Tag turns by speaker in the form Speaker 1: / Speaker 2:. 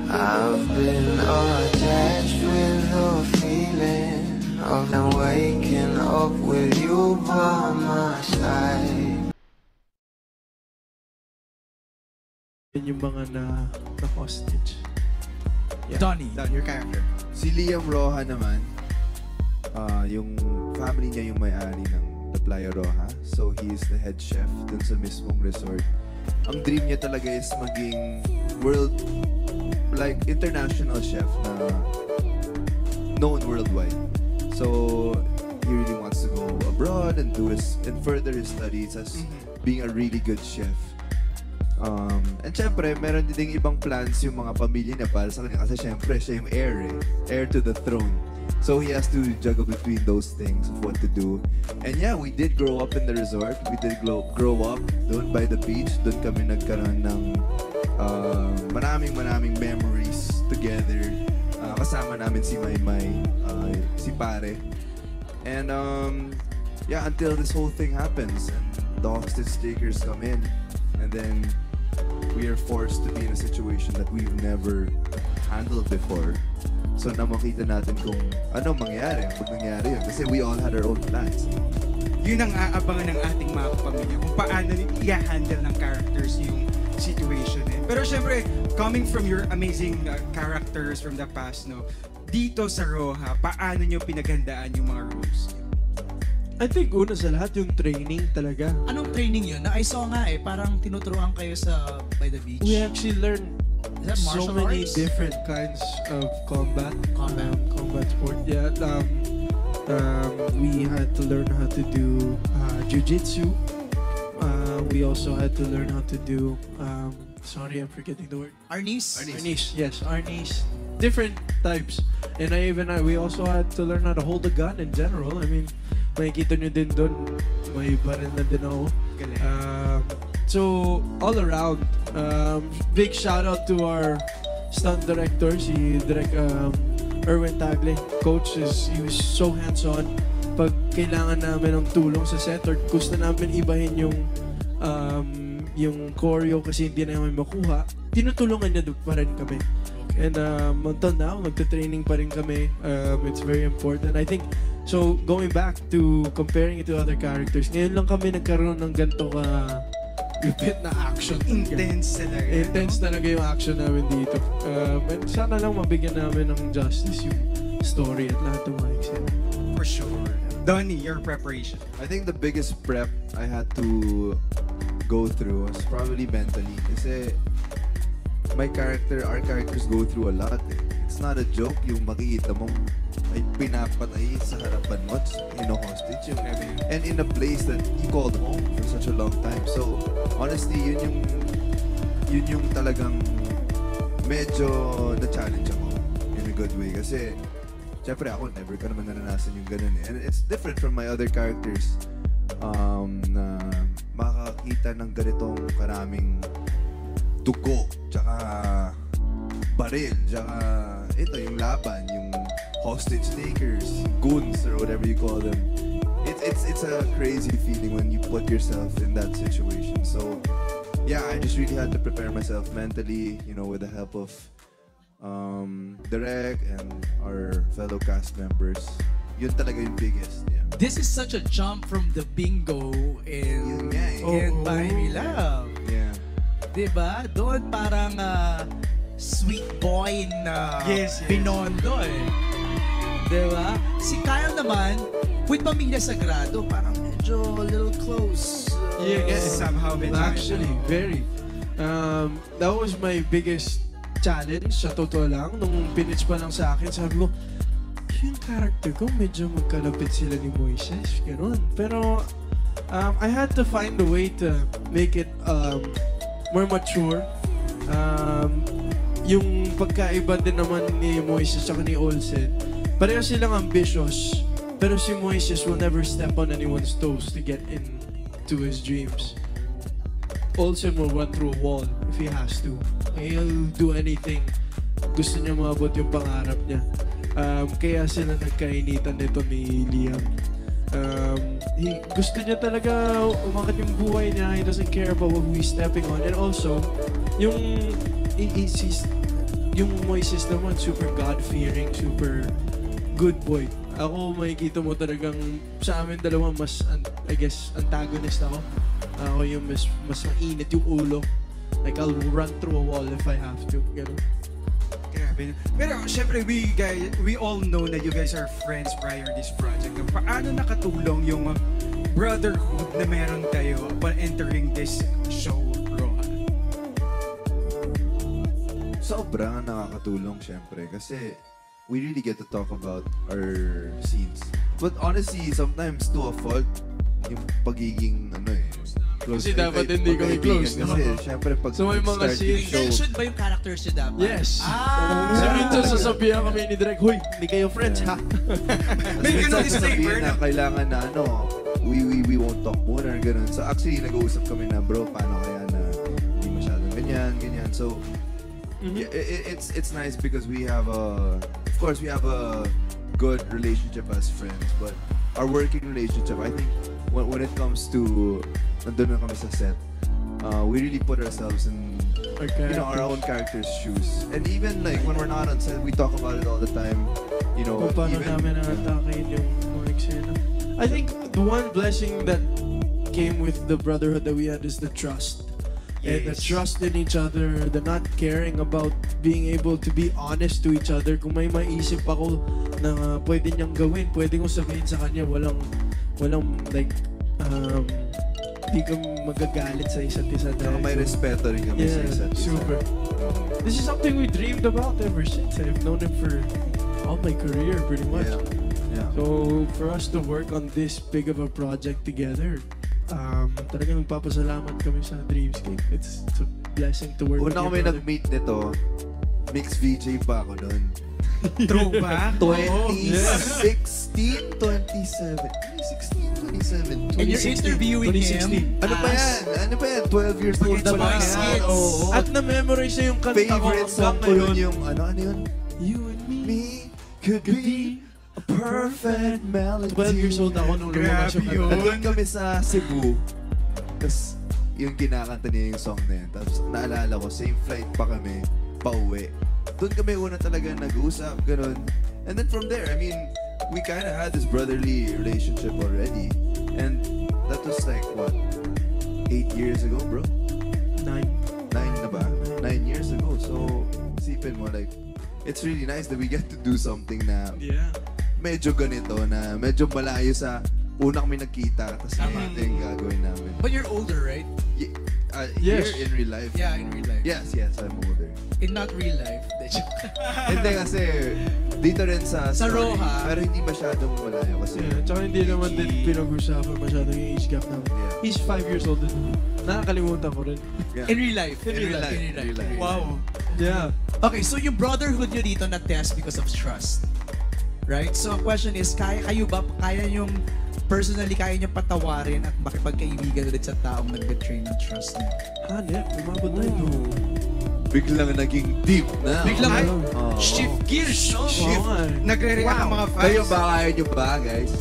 Speaker 1: I've been attached with the feeling of them waking up with you by my side.
Speaker 2: Yung mga na-hostage.
Speaker 3: Yeah. Donnie, your character.
Speaker 4: Si Liam Roja naman, yung family niya yung may-ari ng The Playa Roja. So, he is the head chef dun sa mismong resort. Ang dream niya talaga is maging international chef na known worldwide. So, he really wants to go abroad and further his studies as being a really good chef. And syempre, meron din ibang plans yung mga pamilya niya para sa kanya kasi syempre, siya yung heir to the throne. So he has to juggle between those things of what to do. And yeah, we did grow up in the resort. We did grow up doon by the beach. Doon kami nagkaroon ng maraming memories together. Kasama namin si Maymay, si Pare. And yeah, until this whole thing happens and the hostage takers come in. And then we are forced to be in a situation that we've never handled before. So na makita natin kung ano mangyari pag nangyari yun. Kasi we all had our own plans.
Speaker 3: Yun ang aabangan ng ating mga kapamilya kung paano i-handle ng characters yung situation. Pero syempre, coming from your amazing characters from the past, no, dito sa Roja, paano nyo pinaghandaan yung mga roles?
Speaker 2: I think una sa lahat yung training talaga.
Speaker 5: Anong training yun? I saw nga parang tinuturuan kayo sa by the beach.
Speaker 2: We actually learned so many
Speaker 5: arts?
Speaker 2: different kinds of combat sport. Yeah, we had to learn how to do jiu-jitsu. We also had to learn how to do sorry, I'm forgetting the word.
Speaker 5: Arnis?
Speaker 2: Yes, Arnis. Different types. And we also had to learn how to hold a gun in general. I mean, makikita nyo din doon, may baril na din ako. So, all around, big shout out to our stunt director, si Direk Erwin Tagle. Coach, he was so hands-on. Pag kailangan namin ng tulong sa set or gusto namin ibahin yung choreo kasi hindi namin makuha, tinutulungan niya pa rin kami. And until now, magta-training pa rin kami. It's very important. I think, so going back to comparing it to other characters, ngayon lang kami nagkaroon ng ganito lupit na action.
Speaker 3: Intense talaga.
Speaker 2: Intense talaga yung action namin dito. And sana lang mabigyan namin ng justice yung story at lahat ng mga eksena.
Speaker 3: For sure. Donnie, your preparation.
Speaker 4: I think the biggest prep I had to go through was probably mentally. Kasi our characters go through a lot. It's not a joke yung makikita mong ay pinapatay sa harapan mo, hostage yung, and in a place that he called home for such a long time. So honestly, yun yung talagang medyo na-challenge ako in a good way. Kasi syempre ako, never ko naman naranasan yung ganun eh. And it's different from my other characters na makakita ng ganitong karaming dugo, tsaka baril, tsaka ito yung laban, yung hostage takers, goons, or whatever you call them. It's a crazy feeling when you put yourself in that situation. So yeah, I just really had to prepare myself mentally, with the help of Direk and our fellow cast members. Yun talaga yung biggest. Yeah.
Speaker 5: This is such a jump from the bingo in Buy Me Love.
Speaker 4: Yeah.
Speaker 5: Diba? Doon parang sweet boy na Binondo Diba? Si Kyle naman, with Pamilya Sagrado, parang medyo a little close.
Speaker 3: Somehow
Speaker 2: actually, very. That was my biggest challenge, sa totoo lang. Nung pinitch pa lang sa akin, sabi ko, yung character ko, medyo magkalapit sila ni Moises. Ganun. Pero, I had to find a way to make it more mature. Yung pagkaiba din naman ni Moises at ni Olsen, pareho silang ambitious, pero si Moises will never step on anyone's toes to get into his dreams. Olsen will run through a wall if he has to. He'll do anything. Gusto niya maabot yung pangarap niya. Kaya sila nagkainitan nito ni Liam. Gusto niya talaga umakat yung buhay niya. He doesn't care about what we're stepping on. And also, yung yung Moises naman, super God-fearing, super good boy. Ako, makikita mo talagang sa amin dalawa mas, I guess, antagonist ako. Ako yung mas mainit yung ulo. Like, I'll run through a wall if I have to. Ganun.
Speaker 3: Grabe. Pero syempre, we all know that you guys are friends prior this project. Paano nakatulong yung brotherhood na meron kayo upon entering this show, Rohan?
Speaker 4: Sobrang nakakatulong syempre kasi we really get to talk about our scenes. But honestly, sometimes to a fault, yung pagiging close.
Speaker 2: Kasi dapat hindi kami close, no?
Speaker 4: Kasi syempre pag
Speaker 2: So may mga
Speaker 4: start yung
Speaker 2: scenes-
Speaker 4: show,
Speaker 5: Intention ba yung characters niyo dapat?
Speaker 2: Yes.
Speaker 5: Ah!
Speaker 2: So, minsan sasabihan kami ni Direk, "Hoy, hindi kayo friends, ha?"
Speaker 3: May
Speaker 4: Minsan
Speaker 3: ganun disclaimer
Speaker 4: sasabihin
Speaker 3: na.
Speaker 4: na kailangan na we won't talk muna or ganun. So actually, nag-uusap kami na, bro, paano kaya na hindi masyadong ganyan. So, yeah, it's nice because we have of course, we have a good relationship as friends, but our working relationship, I think, when it comes to nandun na kami sa set, we really put ourselves in our own characters' shoes. And even like when we're not on set, we talk about it all the time.
Speaker 2: Kung paano namin nakatakin yung mga eksena. I think the one blessing that came with the brotherhood that we had is the trust. And the trust in each other, the not caring about being able to be honest to each other. Kung may maisip ako na pwede niyang gawin, pwede kong sabihin sa kanya, walang like, di ka magagalit sa isa't isa.
Speaker 4: Saka may respeto rin kami sa isa't isa.
Speaker 2: Super. This is something we dreamed about ever since. I've known him for all my career, pretty much.
Speaker 4: Yeah.
Speaker 2: So, for us to work on this big of a project together, talagang nagpapasalamat kami sa Dreamscape. It's a blessing to work with
Speaker 4: Una
Speaker 2: you,
Speaker 4: kami
Speaker 2: brother.
Speaker 4: nag-meet nito, mixed VJ pa ako nun.
Speaker 3: Throwback?
Speaker 4: 2016, 2017.
Speaker 5: And you're interviewing him.
Speaker 2: 2016.
Speaker 4: Ano pa yan? 12 years old
Speaker 5: The
Speaker 4: pa lang
Speaker 5: Voice
Speaker 4: yan.
Speaker 5: Kids.
Speaker 4: Oo.
Speaker 2: At na-memorize niya yung kanta ko
Speaker 4: Favorite song
Speaker 2: hanggang
Speaker 4: ko yun
Speaker 2: ngayon.
Speaker 4: yung, ano yun?
Speaker 2: You and
Speaker 4: Me could be a perfect melody.
Speaker 2: 12 years old ako nung lumabas yung
Speaker 3: Grabe yun.
Speaker 2: kanta.
Speaker 4: Nandun kami sa Cebu. Tapos, yung kinakanta niya yung song na yun. Tapos, naalala ko, same flight pa kami, pauwi. Doon kami una talaga nag-usap, ganun. And then from there, I mean, we kind of had this brotherly relationship already. And that was like, what, 8 years ago, bro?
Speaker 2: 9.
Speaker 4: 9 na ba? 9 years ago. So, isipin mo, like, it's really nice that we get to do something na
Speaker 2: Yeah.
Speaker 4: medyo ganito, na medyo malayo sa una kami nagkita, tapos ito yung gagawin namin.
Speaker 5: But you're older, right?
Speaker 2: Yes.
Speaker 4: Here in real life.
Speaker 5: Yeah, in real life.
Speaker 4: Yes, I'm older.
Speaker 5: In not real life.
Speaker 4: Hindi kasi, dito rin sa
Speaker 5: Sa
Speaker 4: story,
Speaker 5: Roja.
Speaker 4: pero hindi masyadong malayo kasi.
Speaker 2: Yeah, tsaka hindi naman din pinag-usapan masyadong yung age gap namin.
Speaker 4: Yeah.
Speaker 2: He's 5 years older than me. Nakakalimutan ko rin.
Speaker 4: Yeah.
Speaker 5: In real life.
Speaker 4: In real life.
Speaker 3: Wow.
Speaker 2: Yeah.
Speaker 5: Okay, so yung brotherhood nyo dito na-test because of trust. Right? So, ang question is, kaya yung personally, kaya nyo patawarin at makipagkaibigan ulit sa taong nag-betray ng trust niyo?
Speaker 2: Hanep, umabot tayo doon.
Speaker 4: Biglang naging deep na.
Speaker 5: Biglang,
Speaker 4: Oo.
Speaker 5: shift gears, no?
Speaker 2: Oo nga eh.
Speaker 3: Nagre-react ang mga fans.
Speaker 4: Kayo ba, kaya nyo ba, guys?